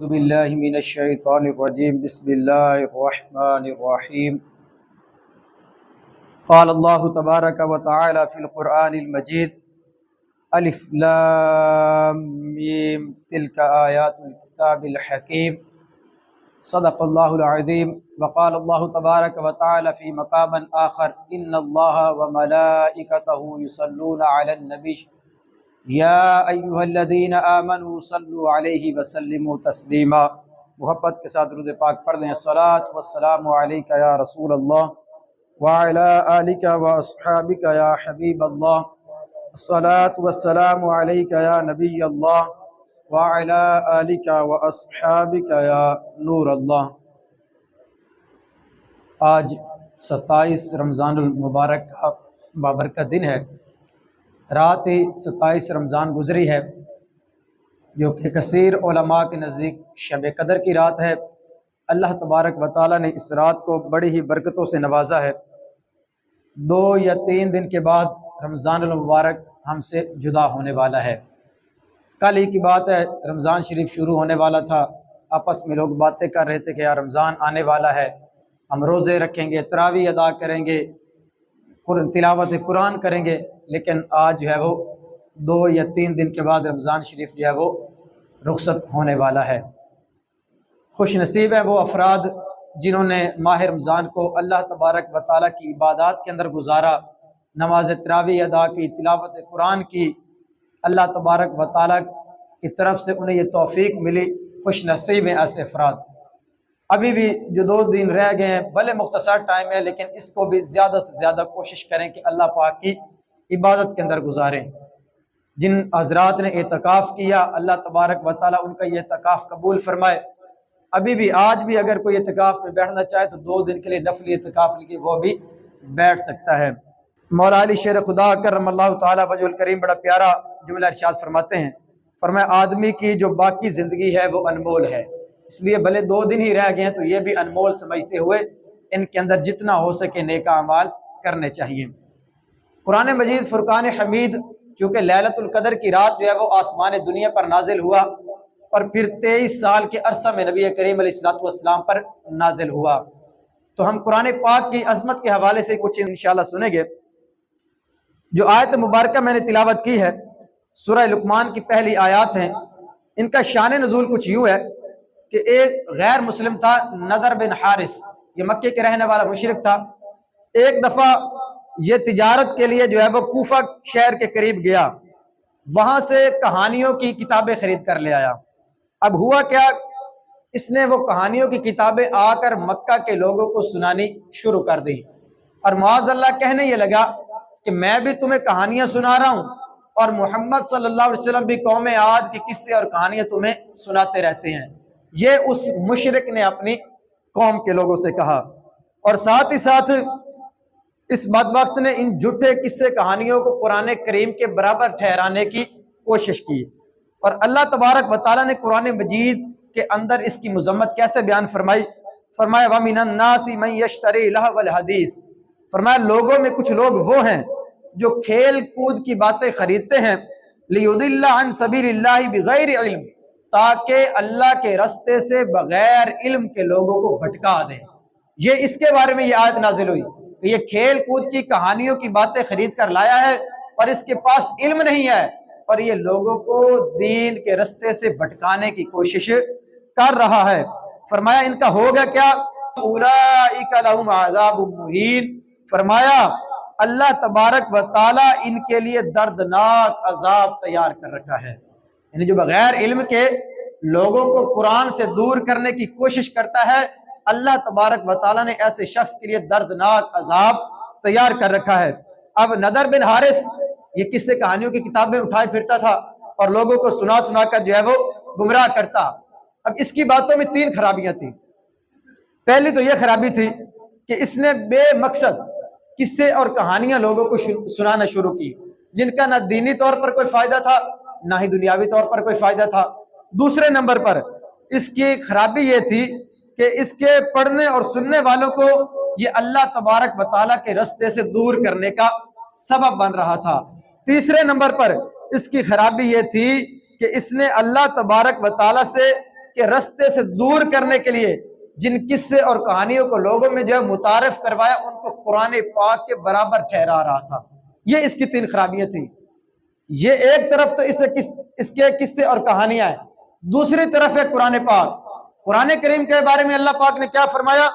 أعوذ بالله من الشيطان الرجيم بسم الله الرحمن الرحيم قال الله تبارك وتعالى في القرآن المجيد ألف لام ميم تلك آيات الكتاب الحكيم صدق الله العظيم وقال الله تبارك وتعالى في مقام آخر إن الله وملائكته يصلون على النبي یا ایھا الذین آمنوا صلوا علیہ وسلموا تسلیما۔ محبت کے ساتھ درود پاک پڑھ دیں۔ الصلاۃ والسلام علیک یا رسول اللہ وعلی آلک واصحابک یا حبیب اللہ، الصلاۃ والسلام علیک یا نبی اللہ وعلی آلک واصحابک یا نور اللہ۔ آج 27 رمضان المبارک کا بابرکت دن ہے۔ رات 27 رمضان گزری ہے جو کہ کثیر علماء کے نزدیک شب قدر کی رات ہے۔ اللہ تبارک و تعالیٰ نے اس رات کو بڑی ہی برکتوں سے نوازا ہے۔ 2 یا 3 دن کے بعد رمضان المبارک ہم سے جدا ہونے والا ہے۔ کل ہی کی بات ہے، رمضان شریف شروع ہونے والا تھا، آپس میں لوگ باتیں کر رہے تھے کہ یار رمضان آنے والا ہے، ہم روزے رکھیں گے، تراویح ادا کریں گے، تلاوت قرآن کریں گے، لیکن آج جو ہے وہ 2 یا 3 دن کے بعد رمضان شریف جو ہے وہ رخصت ہونے والا ہے۔ خوش نصیب ہیں وہ افراد جنہوں نے ماہ رمضان کو اللہ تبارک و تعالیٰ کی عبادات کے اندر گزارا، نماز تراویح ادا کی، تلاوت قرآن کی۔ اللہ تبارک و تعالیٰ کی طرف سے انہیں یہ توفیق ملی۔ خوش نصیب ہیں ایسے افراد۔ ابھی بھی جو 2 دن رہ گئے ہیں، بھلے مختصر ٹائم ہے، لیکن اس کو بھی زیادہ سے زیادہ کوشش کریں کہ اللہ پاک کی عبادت کے اندر گزاریں۔ جن حضرات نے اعتکاف کیا، اللہ تبارک و تعالیٰ ان کا یہ اعتکاف قبول فرمائے۔ ابھی بھی آج بھی اگر کوئی اعتکاف میں بیٹھنا چاہے تو 2 دن کے لیے نفلی اعتکاف لے کے وہ بھی بیٹھ سکتا ہے۔ مولا علی شیر خدا کرم اللہ تعالیٰ وجہ الکریم بڑا پیارا جملہ ارشاد فرماتے ہیں، فرمایا آدمی کی جو باقی زندگی ہے وہ انمول ہے، اس لیے بھلے 2 دن ہی رہ گئے ہیں تو یہ بھی انمول سمجھتے ہوئے ان کے اندر جتنا ہو سکے نیک اعمال کرنے چاہیے۔ قرآن مجید فرقان حمید چونکہ لیلۃ القدر کی رات جو ہے وہ آسمان دنیا پر نازل ہوا اور پھر 23 سال کے عرصہ میں نبی کریم علیہ الصلوۃ والسلام پر نازل ہوا، تو ہم قرآن پاک کی عظمت کے حوالے سے کچھ انشاءاللہ سنیں گے۔ جو آیت مبارکہ میں نے تلاوت کی ہے سورہ لقمان کی پہلی آیات ہیں، ان کا شان نزول کچھ یوں ہے کہ ایک غیر مسلم تھا، نضر بن حارث، یہ مکے کے رہنے والا مشرک تھا۔ ایک دفعہ یہ تجارت کے لیے جو ہے وہ کوفہ شہر کے قریب گیا، وہاں سے کہانیوں کی کتابیں خرید کر لے آیا۔ اب ہوا کیا، اس نے وہ کہانیوں کی کتابیں آ کر مکہ کے لوگوں کو سنانی شروع کر دی، اور معاذ اللہ کہنے یہ لگا کہ میں بھی تمہیں کہانیاں سنا رہا ہوں اور محمد صلی اللہ علیہ وسلم بھی قوم عاد کے قصے اور کہانیاں تمہیں سناتے رہتے ہیں۔ یہ اس مشرک نے اپنی قوم کے لوگوں سے کہا، اور ساتھ ہی ساتھ اس بدبخت نے ان جھوٹے قصے کہانیوں کو قرآن کریم کے برابر ٹھہرانے کی کوشش کی، اور اللہ تبارک و تعالیٰ نے قرآن مجید کے اندر اس کی مذمت کیسے بیان فرمائی، فرمایا وَمِنَ النَّاسِ مَن يَشْتَرِي لَهْوَ الْحَدِيثِ، فرمایا لوگوں میں کچھ لوگ وہ ہیں جو کھیل کود کی باتیں خریدتے ہیں، لِيُضِلَّ عَن سَبِيلِ اللَّهِ بِغَيْرِ عِلْمٍ، تاکہ اللہ کے رستے سے بغیر علم کے لوگوں کو بھٹکا دیں۔ یہ اس کے بارے میں یہ آیت نازل ہوئی کہ یہ کھیل کود کی کہانیوں کی باتیں خرید کر لایا ہے اور اس کے پاس علم نہیں ہے، اور یہ لوگوں کو دین کے رستے سے بھٹکانے کی کوشش کر رہا ہے۔ فرمایا ان کا ہوگا کیا، اولئک لہم عذاب مہین، فرمایا اللہ تبارک و تعالیٰ ان کے لیے دردناک عذاب تیار کر رکھا ہے۔ یعنی جو بغیر علم کے لوگوں کو قرآن سے دور کرنے کی کوشش کرتا ہے، اللہ تبارک و تعالیٰ نے ایسے شخص کے لیے دردناک عذاب تیار کر رکھا ہے۔ اب نضر بن حارث یہ قصے کہانیوں کی کتابیں اٹھائے پھرتا تھا اور لوگوں کو سنا سنا کر جو ہے وہ گمراہ کرتا۔ اب اس کی باتوں میں 3 خرابیاں تھیں۔ پہلی تو یہ خرابی تھی کہ اس نے بے مقصد قصے اور کہانیاں لوگوں کو سنانا شروع کی، جن کا نہ دینی طور پر کوئی فائدہ تھا نہ ہی دنیاوی طور پر کوئی فائدہ تھا۔ دوسرے نمبر پر اس کی خرابی یہ تھی کہ اس کے پڑھنے اور سننے والوں کو یہ اللہ تبارک و تعالیٰ کے رستے سے دور کرنے کا سبب بن رہا تھا۔ تیسرے نمبر پر اس کی خرابی یہ تھی کہ اس نے اللہ تبارک و تعالیٰ سے کے رستے سے دور کرنے کے لیے جن قصے اور کہانیوں کو لوگوں میں جو ہے متعارف کروایا ان کو قرآن پاک کے برابر ٹھہرا رہا تھا۔ یہ اس کی 3 خرابیاں تھیں۔ یہ ایک طرف تو اس کے قصے اور کہانیاں ہیں، دوسری طرف ہے قرآن پاک۔ قرآن کریم کے بارے میں اللہ پاک نے کیا فرمایا؟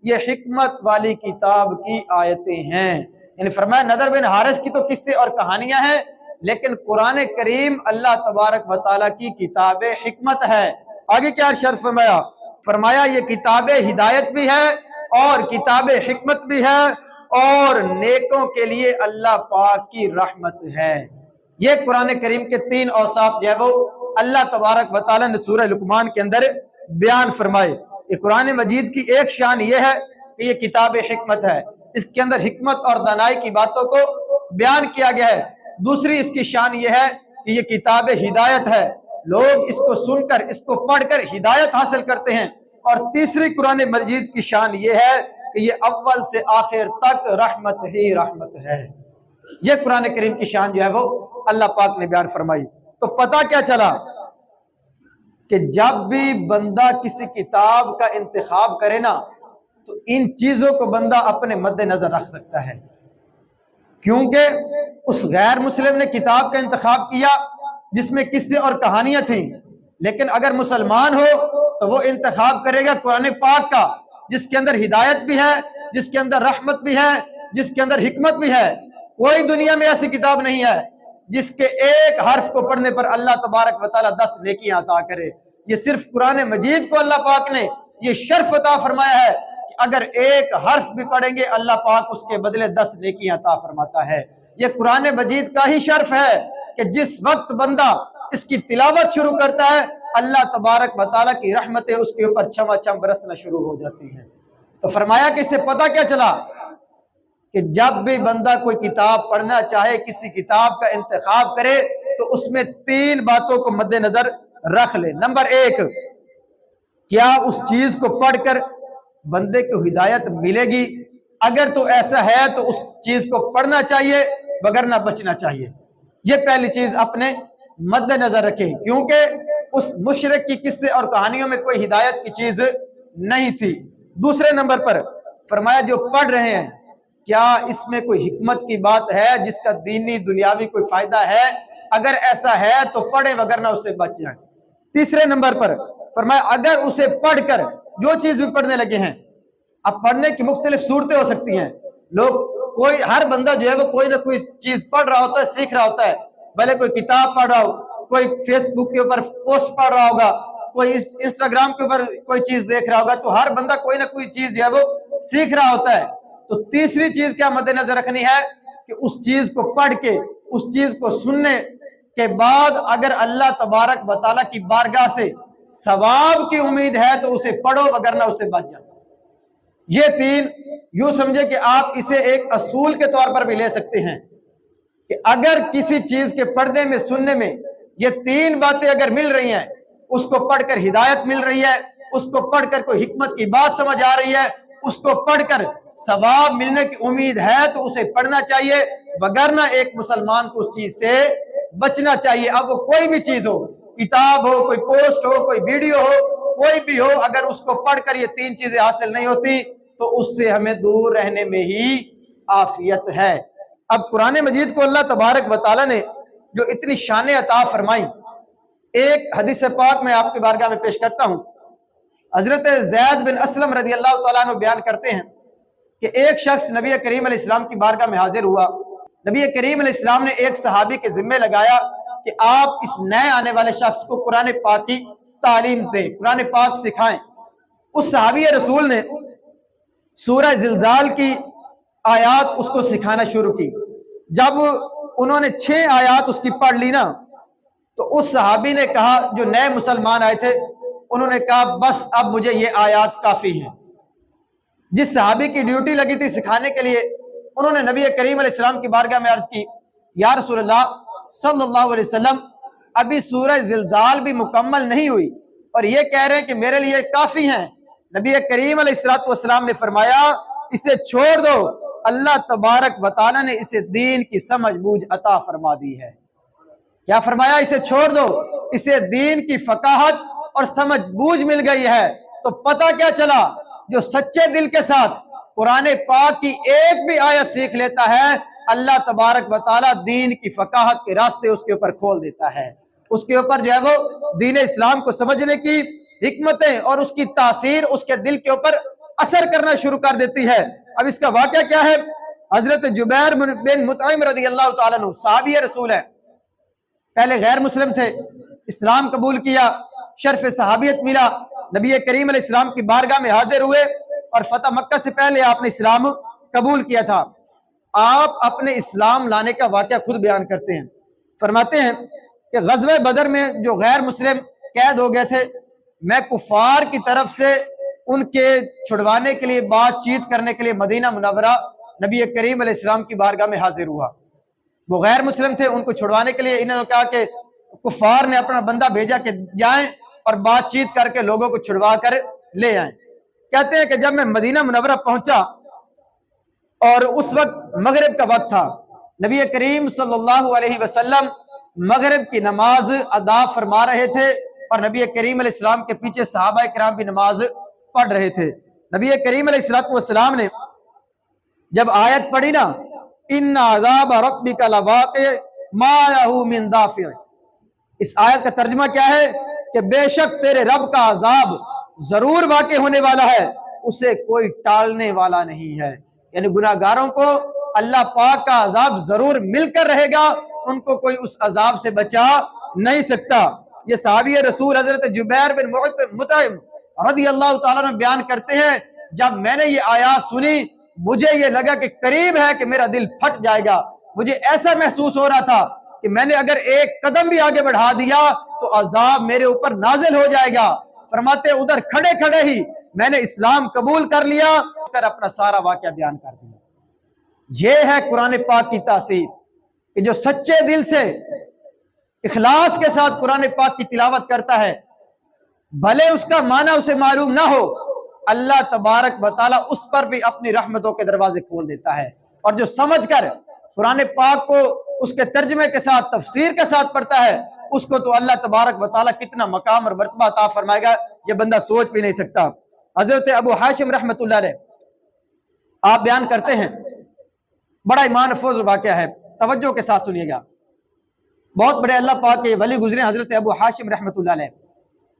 یہ حکمت والی کتاب کی آیتیں ہیں، یعنی فرمایا نضر بن حارث کی تو قصے اور کہانیاں ہیں، لیکن قرآن کریم اللہ تبارک و تعالیٰ کی کتاب حکمت ہے۔ آگے کیا ارشاد فرمایا؟ فرمایا یہ کتاب ہدایت بھی ہے اور کتاب حکمت بھی ہے اور نیکوں کے لیے اللہ پاک کی رحمت ہے۔ یہ قرآن کریم کے 3 اوصاف جو ہے وہ اللہ تبارک و تعالیٰ نے سورہ لقمان کے اندر بیان فرمائے۔ یہ قرآن مجید کی ایک شان یہ ہے کہ یہ کتاب حکمت ہے، اس کے اندر حکمت اور دانائی کی باتوں کو بیان کیا گیا ہے۔ دوسری اس کی شان یہ ہے کہ یہ کتاب ہدایت ہے، لوگ اس کو سن کر اس کو پڑھ کر ہدایت حاصل کرتے ہیں۔ اور تیسری قرآن مجید کی شان یہ ہے کہ یہ اول سے آخر تک رحمت ہی رحمت ہے۔ یہ قرآن کریم کی شان جو ہے وہ اللہ پاک نے بیان فرمائی۔ تو پتہ کیا چلا کہ جب بھی بندہ کسی کتاب کا انتخاب کرے نا تو ان چیزوں کو بندہ اپنے مد نظر رکھ سکتا ہے، کیونکہ اس غیر مسلم نے کتاب کا انتخاب کیا جس میں قصے اور کہانیاں تھیں، لیکن اگر مسلمان ہو تو وہ انتخاب کرے گا قرآن پاک کا، جس کے اندر ہدایت بھی ہے، جس کے اندر رحمت بھی ہے، جس کے اندر حکمت بھی ہے۔ کوئی دنیا میں ایسی کتاب نہیں ہے جس کے ایک حرف کو پڑھنے پر اللہ تبارک و تعالیٰ 10 نیکیاں عطا کرے۔ یہ صرف قرآن مجید کو اللہ پاک نے یہ شرف عطا فرمایا ہے کہ اگر ایک حرف بھی پڑھیں گے اللہ پاک اس کے بدلے 10 نیکیاں عطا فرماتا ہے۔ یہ قرآن مجید کا ہی شرف ہے کہ جس وقت بندہ اس کی تلاوت شروع کرتا ہے اللہ تبارک و تعالیٰ کی رحمتیں اس کے اوپر چھما چھم برسنا شروع ہو جاتی ہیں۔ تو فرمایا کہ اس سے پتہ کیا چلا کہ جب بھی بندہ کوئی کتاب پڑھنا چاہے، کسی کتاب کا انتخاب کرے تو اس میں 3 باتوں کو مد نظر رکھ لے۔ نمبر 1، کیا اس چیز کو پڑھ کر بندے کو ہدایت ملے گی؟ اگر تو ایسا ہے تو اس چیز کو پڑھنا چاہیے وگرنہ بچنا چاہیے۔ یہ پہلی چیز اپنے مد نظر رکھیں، کیونکہ اس مشرک کی قصے اور کہانیوں میں کوئی ہدایت کی چیز نہیں تھی۔ دوسرے نمبر پر فرمایا جو پڑھ رہے ہیں کیا اس میں کوئی حکمت کی بات ہے جس کا دینی دنیاوی کوئی فائدہ ہے؟ اگر ایسا ہے تو پڑھیں وگرنہ اسے بچ جائیں۔ تیسرے نمبر پر فرمایا اگر اسے پڑھ کر جو چیز بھی پڑھنے لگے ہیں، اب پڑھنے کی مختلف صورتیں ہو سکتی ہیں، ہر بندہ جو ہے وہ کوئی نہ کوئی چیز پڑھ رہا ہوتا ہے، سیکھ رہا ہوتا ہے، بھلے کوئی کتاب پڑھ رہا ہو، کوئی فیس بک کے اوپر پوسٹ پڑھ رہا ہوگا، کوئی انسٹاگرام کے اوپر کوئی چیز دیکھ رہا ہوگا، تو ہر بندہ کوئی نہ کوئی چیز جو ہے وہ سیکھ رہا ہوتا ہے۔ تو تیسری چیز کیا مد نظر رکھنی ہے کہ اس چیز کو پڑھ کے اس چیز کو سننے کے بعد اگر اللہ تبارک و تعالیٰ کی بارگاہ سے ثواب کی امید ہے تو اسے پڑھو وگرنہ اسے بچ جاؤ۔ یہ 3 یوں سمجھے کہ آپ اسے ایک اصول کے طور پر بھی لے سکتے ہیں کہ اگر کسی چیز کے پڑھنے میں سننے میں یہ 3 باتیں اگر مل رہی ہیں، اس کو پڑھ کر ہدایت مل رہی ہے، اس کو پڑھ کر کوئی حکمت کی بات سمجھ آ رہی ہے، اس کو پڑھ کر ثواب ملنے کی امید ہے تو اسے پڑھنا چاہیے، وگرنہ ایک مسلمان کو اس چیز سے بچنا چاہیے۔ اب وہ کوئی بھی چیز ہو، کتاب ہو، کوئی پوسٹ ہو، کوئی ویڈیو ہو، کوئی بھی ہو، اگر اس کو پڑھ کر یہ 3 چیزیں حاصل نہیں ہوتی تو اس سے ہمیں دور رہنے میں ہی عافیت ہے۔ اب قرآن مجید کو اللہ تبارک و تعالیٰ نے جو اتنی شانیں عطا فرمائیں، ایک حدیث پاک میں آپ کی بارگاہ میں پیش کرتا ہوں۔ حضرت زید بن اسلم رضی اللہ تعالیٰ عنہ بیان کرتے ہیں کہ ایک شخص نبی کریم علیہ السلام کی بارگاہ میں حاضر ہوا۔ نبی کریم علیہ السلام نے ایک صحابی کے ذمہ لگایا کہ آپ اس نئے آنے والے شخص کو قرآن پاک کی تعلیم دیں، قرآن پاک سکھائیں۔ اس صحابی رسول نے سورہ زلزال کی آیات اس کو سکھانا شروع کی۔ جب انہوں نے 6 آیات اس کی پڑھ لی نا تو اس صحابی نے کہا، جو نئے مسلمان آئے تھے انہوں نے کہا بس اب مجھے یہ آیات کافی ہیں۔ جس صحابی کی ڈیوٹی لگی تھی سکھانے کے لیے، انہوں نے نبی کریم علیہ السلام کی بارگاہ میں عرض کی، یا رسول اللہ صلی اللہ علیہ وسلم ابھی سورہ زلزال بھی مکمل نہیں ہوئی اور یہ کہہ رہے ہیں کہ میرے لیے کافی ہیں۔ نبی کریم علیہ السلام نے فرمایا اسے چھوڑ دو، اللہ تبارک و تعالیٰ نے اسے دین کی سمجھ بوجھ عطا فرما دی ہے۔ کیا فرمایا؟ اسے چھوڑ دو، اسے دین کی فقاہت اور سمجھ بوجھ مل گئی ہے، تو پتہ کیا چلا، جو سچے دل کے ساتھ قرآن پاک کی ایک بھی آیت سیکھ لیتا ہے، اللہ تبارک و تعالیٰ دین کی فقاہت کے راستے اس کے اوپر کھول دیتا ہے، اس کے اوپر جو ہے وہ دین اسلام کو سمجھنے کی حکمتیں اور اس کی تاثیر اس کے دل کے اوپر اثر کرنا شروع کر دیتی ہے۔ اب اس کا واقعہ کیا ہے؟ حضرت جبیر بن مطعم رضی اللہ تعالیٰ عنہ صحابی رسول ہے، پہلے غیر مسلم تھے، اسلام قبول کیا، شرف صحابیت ملا، نبی کریم علیہ السلام کی بارگاہ میں حاضر ہوئے اور فتح مکہ سے پہلے آپ نے اسلام قبول کیا تھا۔ آپ اپنے اسلام لانے کا واقعہ خود بیان کرتے ہیں، فرماتے ہیں کہ غزوہ بدر میں جو غیر مسلم قید ہو گئے تھے، میں کفار کی طرف سے ان کے چھڑوانے کے لیے بات چیت کرنے کے لیے مدینہ منورہ نبی کریم علیہ السلام کی بارگاہ میں حاضر ہوا۔ وہ غیر مسلم تھے، ان کو چھڑوانے کے لیے انہوں نے کہا کہ کفار نے اپنا بندہ بھیجا کہ جائیں اور بات چیت کر کے لوگوں کو چھڑوا کر لے آئیں۔ کہتے ہیں کہ جب میں مدینہ منورہ پہنچا اور اس وقت مغرب کا وقت تھا، نبی کریم صلی اللہ علیہ وسلم مغرب کی نماز ادا فرما رہے تھے اور نبی کریم علیہ السلام کے پیچھے صحابہ کرام بھی نماز پڑھ رہے تھے۔ نبی کریم علیہ السلام نے جب آیت پڑھی نا، ان عذاب ربک لواقع ما له من دافع، اس آیت کا ترجمہ کیا ہے کہ بے شک تیرے رب کا عذاب ضرور واقع ہونے والا ہے، اسے کوئی ٹالنے والا نہیں ہے، یعنی گناہگاروں کو اللہ پاک کا عذاب ضرور مل کر رہے گا، ان کو کوئی اس عذاب سے بچا نہیں سکتا۔ یہ صحابی رسول حضرت جبیر بن مطعم رضی اللہ تعالیٰ عنہ بیان کرتے ہیں، جب میں نے یہ آیات سنی مجھے یہ لگا کہ قریب ہے کہ میرا دل پھٹ جائے گا، مجھے ایسا محسوس ہو رہا تھا کہ میں نے اگر ایک قدم بھی آگے بڑھا دیا تو عذاب میرے اوپر نازل ہو جائے گا۔ فرماتے ادھر کھڑے کھڑے ہی میں نے اسلام قبول کر لیا، پھر اپنا سارا واقعہ بیان کر دیا۔ یہ ہے قرآن پاک کی تاثیر کہ جو سچے دل سے اخلاص کے ساتھ قرآن پاک کی تلاوت کرتا ہے، بھلے اس کا معنی اسے معلوم نہ ہو، اللہ تبارک و تعالیٰ اس پر بھی اپنی رحمتوں کے دروازے کھول دیتا ہے، اور جو سمجھ کر قرآن پاک کو اس کے ترجمے کے ساتھ تفسیر کے ساتھ پڑھتا ہے، اس کو تو اللہ تبارک و تعالیٰ کتنا مقام اور مرتبہ عطا فرمائے گا یہ بندہ سوچ بھی نہیں سکتا۔ حضرت ابو حاشم رحمۃ اللہ علیہ آپ بیان کرتے ہیں، بڑا ایمان افروز واقعہ ہے، توجہ کے ساتھ سنیے گا، بہت بڑے اللہ پاک کے ولی گزرے حضرت ابو حاشم رحمۃ اللہ علیہ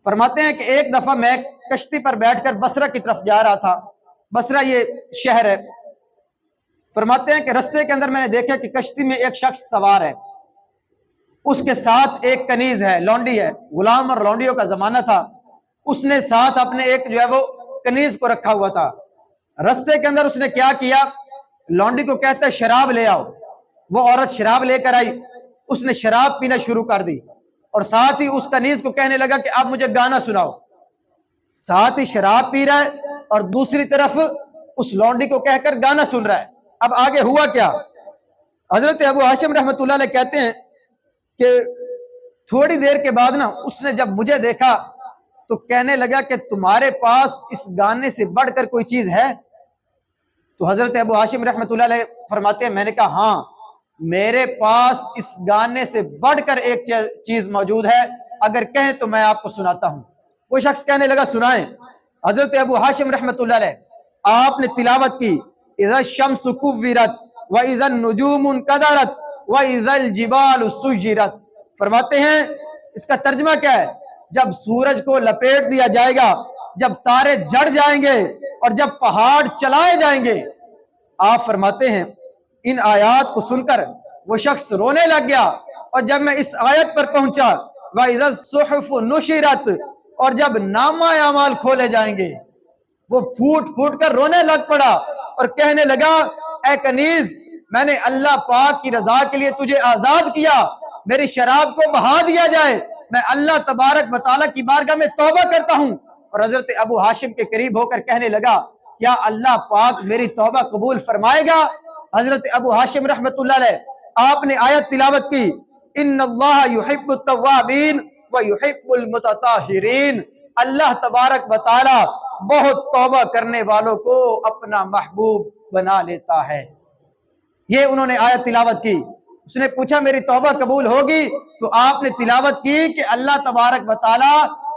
فرماتے ہیں کہ ایک دفعہ میں کشتی پر بیٹھ کر بصرہ کی طرف جا رہا تھا، بصرہ یہ شہر ہے، فرماتے ہیں کہ رستے کے اندر میں نے دیکھا کہ کشتی میں ایک شخص سوار ہے، اس کے ساتھ ایک کنیز ہے، لونڈی ہے، غلام اور لونڈیوں کا زمانہ تھا، اس نے ساتھ اپنے ایک جو ہے وہ کنیز کو رکھا ہوا تھا۔ رستے کے اندر اس نے کیا کیا، لونڈی کو کہتا ہے شراب لے آؤ، وہ عورت شراب لے کر آئی، اس نے شراب پینا شروع کر دی اور ساتھ ہی اس کنیز کو کہنے لگا کہ اب مجھے گانا سناؤ، ساتھ ہی شراب پی رہا ہے اور دوسری طرف اس لونڈی کو کہہ کر گانا سن رہا ہے۔ اب آگے ہوا کیا، حضرت ابو حاشم رحمۃ اللہ علیہ کہتے ہیں کہ تھوڑی دیر کے بعد نا اس نے جب مجھے دیکھا تو کہنے لگا کہ تمہارے پاس اس گانے سے بڑھ کر کوئی چیز ہے؟ تو حضرت ابو حاشم رحمۃ اللہ علیہ فرماتے ہیں میں نے کہا ہاں میرے پاس اس گانے سے بڑھ کر ایک چیز موجود ہے، اگر کہیں تو میں آپ کو سناتا ہوں۔ وہ شخص کہنے لگا سنائیں۔ حضرت ابو حاشم رحمۃ اللہ علیہ آپ نے تلاوت کی اذا الشمس کورت واذا النجوم انکدرت واذا الجبال سجرت، فرماتے ہیں اس کا ترجمہ کیا ہے، جب سورج کو لپیٹ دیا جائے گا، جب تارے جڑ جائیں گے اور جب پہاڑ چلائے جائیں گے۔ آپ فرماتے ہیں ان آیات کو سن کر وہ شخص رونے لگ گیا، اور جب میں اس آیت پر پہنچا وَإِذَا الصُّحُفُ نُشِرَتْ، اور جب نامہ اعمال کھولے جائیں گے، وہ پھوٹ پھوٹ کر رونے لگ پڑا اور کہنے لگا اے کنیز میں نے اللہ پاک کی رضا کے لیے تجھے آزاد کیا، میری شراب کو بہا دیا جائے، میں اللہ تبارک و تعالیٰ کی بارگاہ میں توبہ کرتا ہوں۔ اور حضرت ابو حاشم کے قریب ہو کر کہنے لگا کیا اللہ پاک میری توبہ قبول فرمائے گا؟ حضرت ابو حاشم رحمۃ اللہ علیہ آپ نے آیت تلاوت کی ان اللہ یحب التوابین ویحب المتطہرین، اللہ تبارک و تعالی بہت توبہ کرنے والوں کو اپنا محبوب بنا لیتا ہے۔ یہ انہوں نے آیت تلاوت کی، اس نے پوچھا میری توبہ قبول ہوگی؟ تو آپ نے تلاوت کی کہ اللہ تبارک و تعالی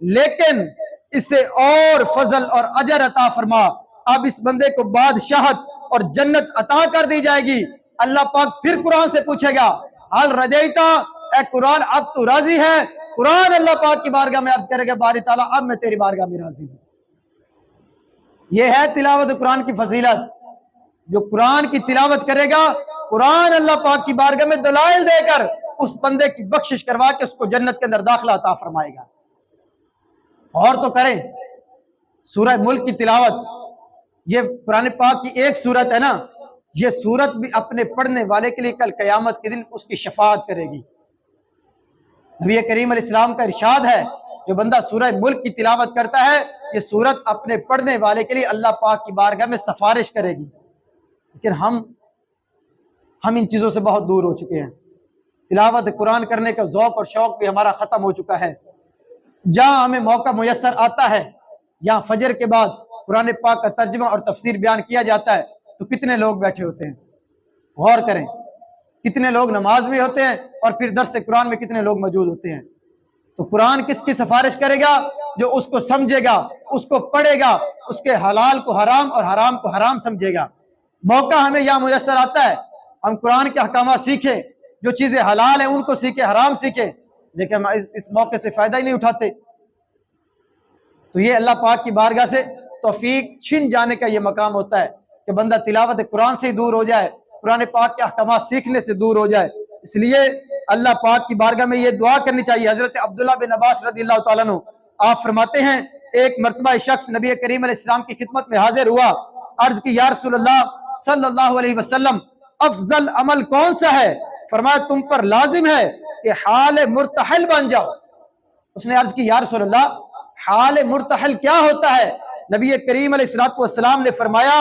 لیکن اسے اور فضل اور اجر عطا فرما۔ اب اس بندے کو بادشاہت اور جنت عطا کر دی جائے گی۔ اللہ پاک پھر قرآن سے پوچھے گا حل رضیتا، اے قرآن اب تو راضی ہے؟ قرآن اللہ پاک کی بارگاہ میں عرض کرے گا باری تعالیٰ اب میں تیری بارگاہ میں راضی ہوں۔ یہ ہے تلاوت قرآن کی فضیلت۔ جو قرآن کی تلاوت کرے گا، قرآن اللہ پاک کی بارگاہ میں دلائل دے کر اس بندے کی بخشش کروا کے اس کو جنت کے اندر داخلہ عطا فرمائے گا۔ اور تو کریں سورہ ملک کی تلاوت، یہ قرآن پاک کی ایک سورت ہے نا، یہ سورت بھی اپنے پڑھنے والے کے لیے کل قیامت کے دن اس کی شفاعت کرے گی۔ نبی کریم علیہ السلام کا ارشاد ہے جو بندہ سورہ ملک کی تلاوت کرتا ہے یہ سورت اپنے پڑھنے والے کے لیے اللہ پاک کی بارگاہ میں سفارش کرے گی۔ لیکن ہم ان چیزوں سے بہت دور ہو چکے ہیں۔ تلاوت قرآن کرنے کا ذوق اور شوق بھی ہمارا ختم ہو چکا ہے۔ جہاں ہمیں موقع میسر آتا ہے، یہاں فجر کے بعد قرآن پاک کا ترجمہ اور تفسیر بیان کیا جاتا ہے تو کتنے لوگ بیٹھے ہوتے ہیں؟ غور کریں، کتنے لوگ نماز میں ہوتے ہیں اور پھر درس قرآن میں کتنے لوگ موجود ہوتے ہیں؟ تو قرآن کس کی سفارش کرے گا؟ جو اس کو سمجھے گا، اس کو پڑھے گا، اس کے حلال کو حرام اور حرام کو حرام سمجھے گا۔ موقع ہمیں یہاں میسر آتا ہے ہم قرآن کے احکامات سیکھیں، جو چیزیں حلال ہیں ان کو سیکھیں، حرام سیکھیں، لیکن ہم اس موقع سے فائدہ ہی نہیں اٹھاتے۔ تو یہ اللہ پاک کی بارگاہ سے توفیق چھن جانے کا یہ مقام ہوتا ہے کہ بندہ تلاوت قرآن سے دور ہو جائے، قرآن پاک کے احکامات سیکھنے سے دور ہو جائے۔ اس لیے اللہ پاک کی بارگاہ میں یہ دعا کرنی چاہیے۔ حضرت عبداللہ بن عباس رضی اللہ تعالیٰ عنہ آپ فرماتے ہیں ایک مرتبہ شخص نبی کریم علیہ السلام کی خدمت میں حاضر ہوا، عرض کی یا رسول اللہ صلی اللہ علیہ وسلم افضل عمل کون سا ہے؟ فرمایا تم پر لازم ہے کہ حال مرتحل بن جاؤ۔ اس نے عرض کی یا رسول اللہ حال مرتحل کیا ہوتا ہے؟ نبی کریم علیہ السلام نے فرمایا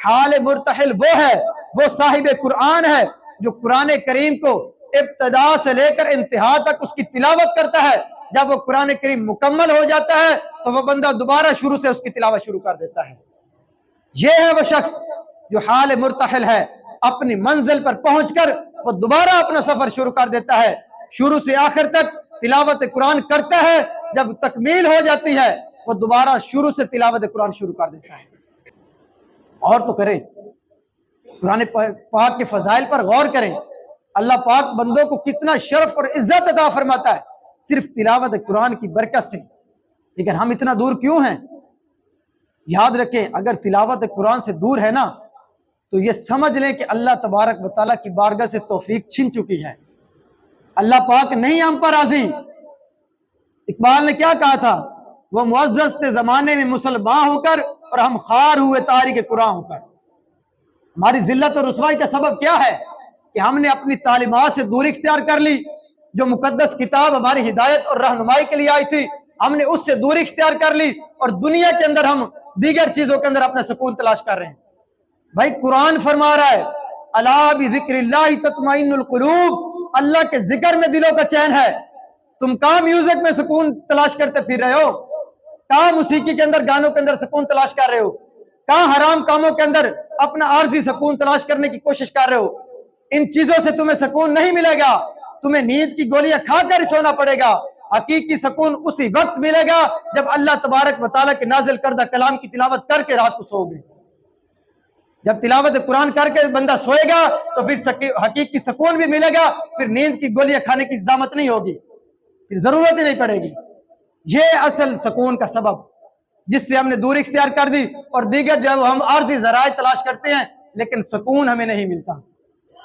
حال مرتحل وہ ہے، وہ صاحب قرآن ہے جو قرآن کریم کو ابتدا سے لے کر انتہا تک اس کی تلاوت کرتا ہے۔ جب وہ قرآن کریم مکمل ہو جاتا ہے تو وہ بندہ دوبارہ شروع سے اس کی تلاوت شروع کر دیتا ہے۔ یہ ہے وہ شخص جو حال مرتحل ہے، اپنی منزل پر پہنچ کر وہ دوبارہ اپنا سفر شروع کر دیتا ہے، شروع سے آخر تک تلاوت قرآن کرتا ہے، جب تکمیل ہو جاتی ہے وہ دوبارہ شروع سے تلاوت قرآن شروع کر دیتا ہے۔ اور تو کریں قرآن پاک کے فضائل پر غور کریں، اللہ پاک بندوں کو کتنا شرف اور عزت عطا فرماتا ہے صرف تلاوت قرآن کی برکت سے۔ لیکن ہم اتنا دور کیوں ہیں؟ یاد رکھیں اگر تلاوت قرآن سے دور ہے نا تو یہ سمجھ لیں کہ اللہ تبارک و تعالیٰ کی بارگاہ سے توفیق چھن چکی ہے۔ اللہ پاک نہیں ہم پر راضی۔ اقبال نے کیا کہا تھا؟ وہ معزز تھے زمانے میں مسلمان ہو کر اور ہم خار ہوئے تاریخ قرآن ہو کر۔ ہماری ذلت اور رسوائی کا سبب کیا ہے؟ کہ ہم نے اپنی تعلیمات سے دوری اختیار کر لی۔ جو مقدس کتاب ہماری ہدایت اور رہنمائی کے لیے آئی تھی ہم نے اس سے دوری اختیار کر لی اور دنیا کے اندر ہم دیگر چیزوں کے اندر اپنا سکون تلاش کر رہے ہیں۔ بھائی قرآن فرما رہا ہے الا بذکر اللہ تطمئن القلوب، اللہ کے ذکر میں دلوں کا چین ہے۔ تم کہاں میوزک میں سکون تلاش کرتے پھر رہے ہو؟ کہاں موسیقی کے اندر گانوں کے اندر سکون تلاش کر رہے ہو؟ کہاں حرام کاموں کے اندر اپنا عارضی سکون تلاش کرنے کی کوشش کر رہے ہو؟ ان چیزوں سے تمہیں سکون نہیں ملے گا، تمہیں نیند کی گولیاں کھا کر سونا پڑے گا۔ حقیقی سکون اسی وقت ملے گا جب اللہ تبارک و تعالیٰ کے نازل کردہ کلام کی تلاوت کر کے رات کو سو گے۔ جب تلاوت قرآن کر کے بندہ سوئے گا تو پھر حقیقی سکون بھی ملے گا، پھر نیند کی گولیاں کھانے کی زحمت نہیں ہوگی، پھر ضرورت ہی نہیں پڑے گی۔ یہ اصل سکون کا سبب جس سے ہم نے دوری اختیار کر دی اور دیگر جو ہم عارضی ذرائع تلاش کرتے ہیں لیکن سکون ہمیں نہیں ملتا۔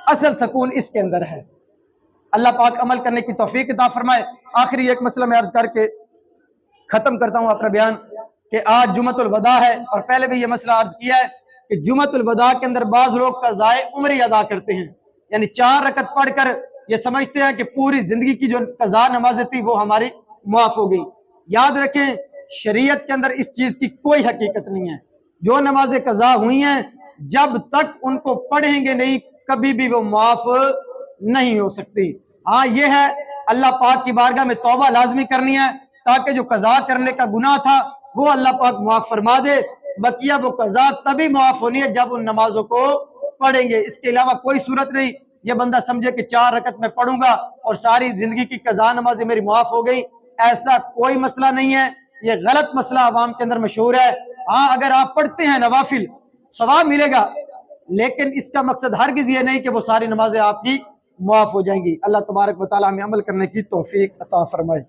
اصل سکون اس کے اندر ہے۔ اللہ پاک عمل کرنے کی توفیق عطا فرمائے۔ آخری ایک مسئلہ میں عرض کر کے ختم کرتا ہوں اپنا بیان کہ آج جمعۃ الوداع ہے اور پہلے بھی یہ مسئلہ عرض کیا ہے کہ جمعۃ الوداع کے اندر بعض لوگ قضائے عمری ادا کرتے ہیں، یعنی 4 رکعت پڑھ کر یہ سمجھتے ہیں کہ پوری زندگی کی جو قضا نمازیں تھی وہ ہماری معاف ہو گئی۔ یاد رکھیں شریعت کے اندر اس چیز کی کوئی حقیقت نہیں ہے۔ جو نمازیں قضا ہوئی ہیں جب تک ان کو پڑھیں گے نہیں کبھی بھی وہ معاف نہیں ہو سکتی۔ ہاں یہ ہے اللہ پاک کی بارگاہ میں توبہ لازمی کرنی ہے تاکہ جو قضا کرنے کا گناہ تھا وہ اللہ پاک معاف فرما دے۔ بقیہ وہ قضا تبھی معاف ہونی ہے جب ان نمازوں کو پڑھیں گے، اس کے علاوہ کوئی صورت نہیں۔ یہ بندہ سمجھے کہ 4 رکعت میں پڑھوں گا اور ساری زندگی کی قضا نمازیں میری معاف ہو گئی، ایسا کوئی مسئلہ نہیں ہے، یہ غلط مسئلہ عوام کے اندر مشہور ہے۔ ہاں اگر آپ پڑھتے ہیں نوافل ثواب ملے گا، لیکن اس کا مقصد ہرگز یہ نہیں کہ وہ ساری نمازیں آپ کی معاف ہو جائیں گی۔ اللہ تبارک و تعالی ہمیں عمل کرنے کی توفیق عطا فرمائے۔